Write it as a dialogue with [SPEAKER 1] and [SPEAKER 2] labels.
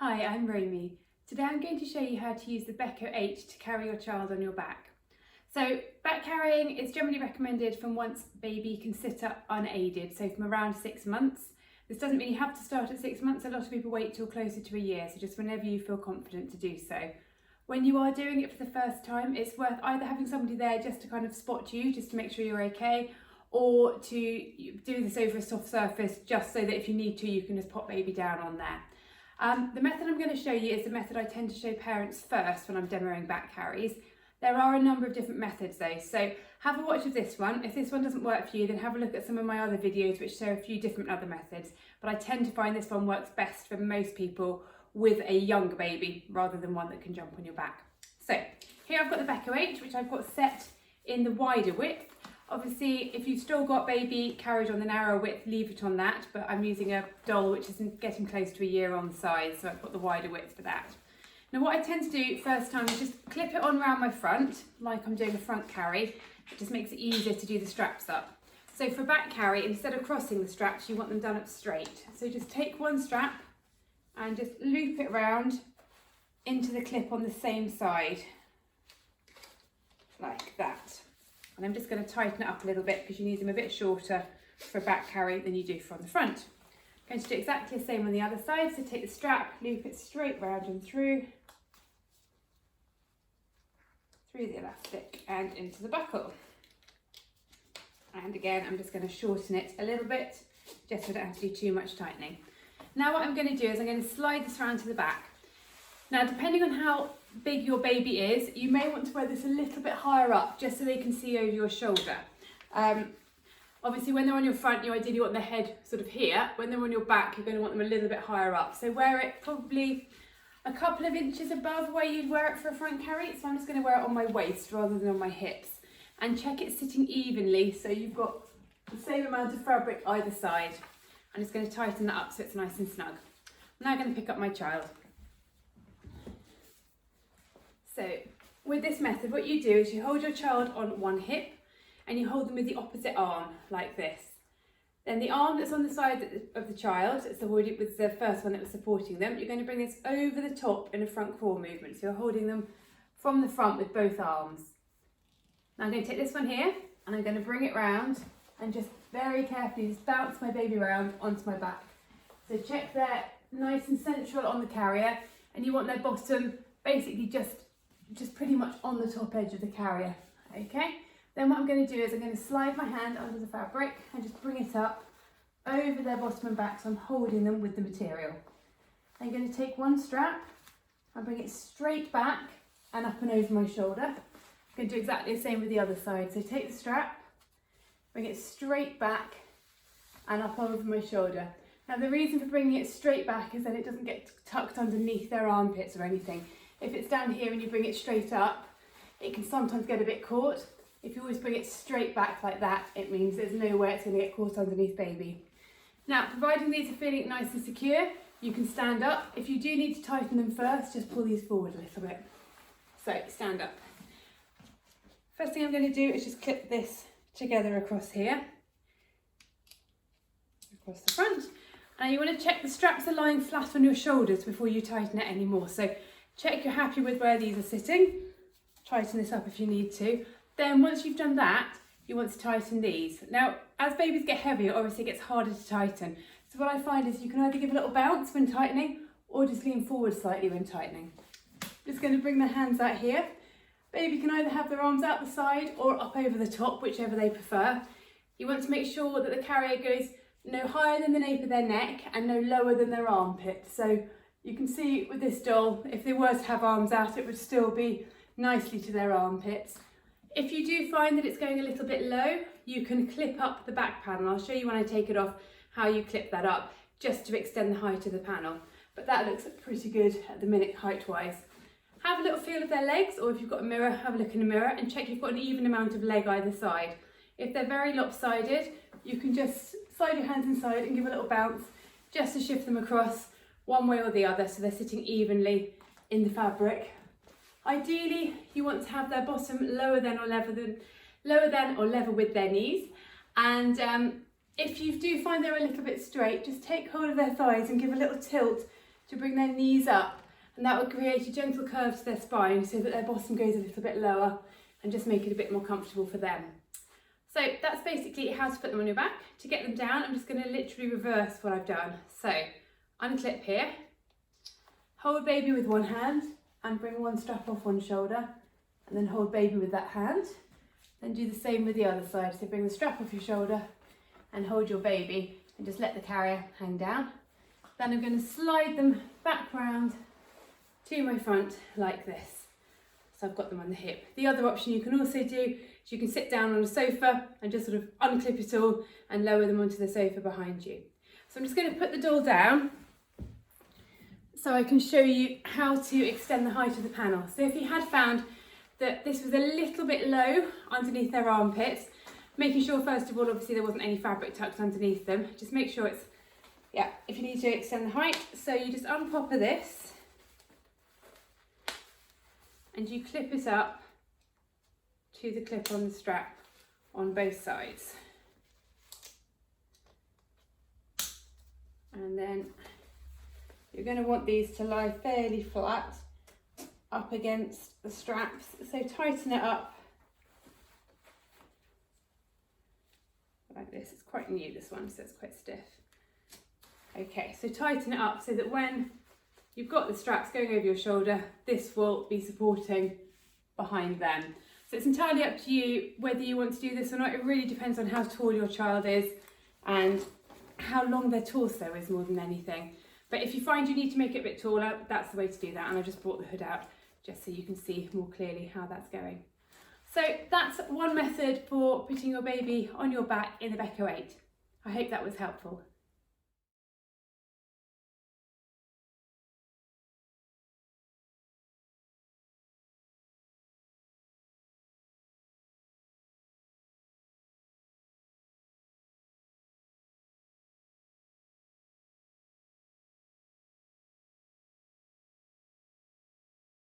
[SPEAKER 1] Hi, I'm Roamy. Today I'm going to show you how to use the Beco 8 to carry your child on your back. So back carrying is generally recommended from once baby can sit up unaided, so from around 6 months. This doesn't mean you have to start at 6 months, a lot of people wait till closer to a year, so just whenever you feel confident to do so. When you are doing it for the first time, it's worth either having somebody there just to kind of spot you, just to make sure you're okay, or to do this over a soft surface just so that if you need to, you can just pop baby down on there. The method I'm going to show you is the method I tend to show parents first when I'm demoing back carries. There are a number of different methods though, so have a watch of this one. If this one doesn't work for you, then have a look at some of my other videos which show a few different other methods, but I tend to find this one works best for most people with a younger baby rather than one that can jump on your back. So here I've got the Beco 8, which I've got set in the wider width. Obviously, if you've still got baby carried on the narrow width, leave it on that, but I'm using a doll which is getting close to a year on size, so I've got the wider width for that. Now what I tend to do first time is just clip it on around my front, like I'm doing a front carry. It just makes it easier to do the straps up. So for back carry, instead of crossing the straps, you want them done up straight. So just take one strap and just loop it round into the clip on the same side, like that. And I'm just going to tighten it up a little bit because you need them a bit shorter for a back carry than you do from the front. I'm going to do exactly the same on the other side, so take the strap, loop it straight round and through the elastic and into the buckle. And again, I'm just going to shorten it a little bit, just so I don't have to do too much tightening. Now what I'm going to do is I'm going to slide this around to the back. Now, depending on how big your baby is, you may want to wear this a little bit higher up, just so they can see over your shoulder. Obviously, when they're on your front, you ideally want the head sort of here. When they're on your back, you're going to want them a little bit higher up. So wear it probably a couple of inches above where you'd wear it for a front carry. So I'm just going to wear it on my waist rather than on my hips. And check it sitting evenly, so you've got the same amount of fabric either side. I'm just going to tighten that up so it's nice and snug. I'm now going to pick up my child. So with this method, what you do is you hold your child on one hip and you hold them with the opposite arm like this. Then the arm that's on the side of the child, it's with the first one that was supporting them, you're going to bring this over the top in a front crawl movement. So you're holding them from the front with both arms. Now I'm going to take this one here and I'm going to bring it round and just very carefully just bounce my baby around onto my back. So check they're nice and central on the carrier, and you want their bottom basically just pretty much on the top edge of the carrier, okay? Then what I'm going to do is I'm going to slide my hand under the fabric and just bring it up over their bottom and back, so I'm holding them with the material. I'm going to take one strap and bring it straight back and up and over my shoulder. I'm going to do exactly the same with the other side. So take the strap, bring it straight back and up over my shoulder. Now the reason for bringing it straight back is that it doesn't get tucked underneath their armpits or anything. If it's down here and you bring it straight up, it can sometimes get a bit caught. If you always bring it straight back like that, it means there's no way it's going to get caught underneath baby. Now, providing these are feeling nice and secure, you can stand up. If you do need to tighten them first, just pull these forward a little bit. So, stand up. First thing I'm going to do is just clip this together across here, across the front. Now you want to check the straps are lying flat on your shoulders before you tighten it anymore. So check you're happy with where these are sitting. Tighten this up if you need to. Then once you've done that, you want to tighten these. Now, as babies get heavier, obviously it gets harder to tighten. So what I find is you can either give a little bounce when tightening or just lean forward slightly when tightening. Just going to bring their hands out here. Baby can either have their arms out the side or up over the top, whichever they prefer. You want to make sure that the carrier goes no higher than the nape of their neck and no lower than their armpit. So you can see with this doll, if they were to have arms out, it would still be nicely to their armpits. If you do find that it's going a little bit low, you can clip up the back panel. I'll show you when I take it off how you clip that up, just to extend the height of the panel. But that looks pretty good at the minute height-wise. Have a little feel of their legs, or if you've got a mirror, have a look in the mirror and check you've got an even amount of leg either side. If they're very lopsided, you can just slide your hands inside and give a little bounce just to shift them across one way or the other so they're sitting evenly in the fabric. Ideally, you want to have their bottom lower than or level with their knees. And if you do find they're a little bit straight, just take hold of their thighs and give a little tilt to bring their knees up, and that will create a gentle curve to their spine so that their bottom goes a little bit lower and just make it a bit more comfortable for them. So that's basically how to put them on your back. To get them down, I'm just going to literally reverse what I've done. So unclip here, hold baby with one hand and bring one strap off one shoulder, and then hold baby with that hand. Then do the same with the other side. So bring the strap off your shoulder and hold your baby and just let the carrier hang down. Then I'm going to slide them back round to my front like this. So I've got them on the hip. The other option you can also do is you can sit down on a sofa and just sort of unclip it all and lower them onto the sofa behind you. So I'm just going to put the doll down so I can show you how to extend the height of the panel. So if you had found that this was a little bit low underneath their armpits, making sure first of all obviously there wasn't any fabric tucked underneath them, just make sure it's, yeah, if you need to extend the height, so you just unpopper this and you clip it up to the clip on the strap on both sides. And then you're going to want these to lie fairly flat up against the straps, so tighten it up like this. It's quite new, this one, so it's quite stiff. Okay, so tighten it up so that when you've got the straps going over your shoulder, this will be supporting behind them. So it's entirely up to you whether you want to do this or not. It really depends on how tall your child is and how long their torso is more than anything. But if you find you need to make it a bit taller, that's the way to do that. And I just brought the hood out just so you can see more clearly how that's going. So that's one method for putting your baby on your back in the Beco 8. I hope that was helpful.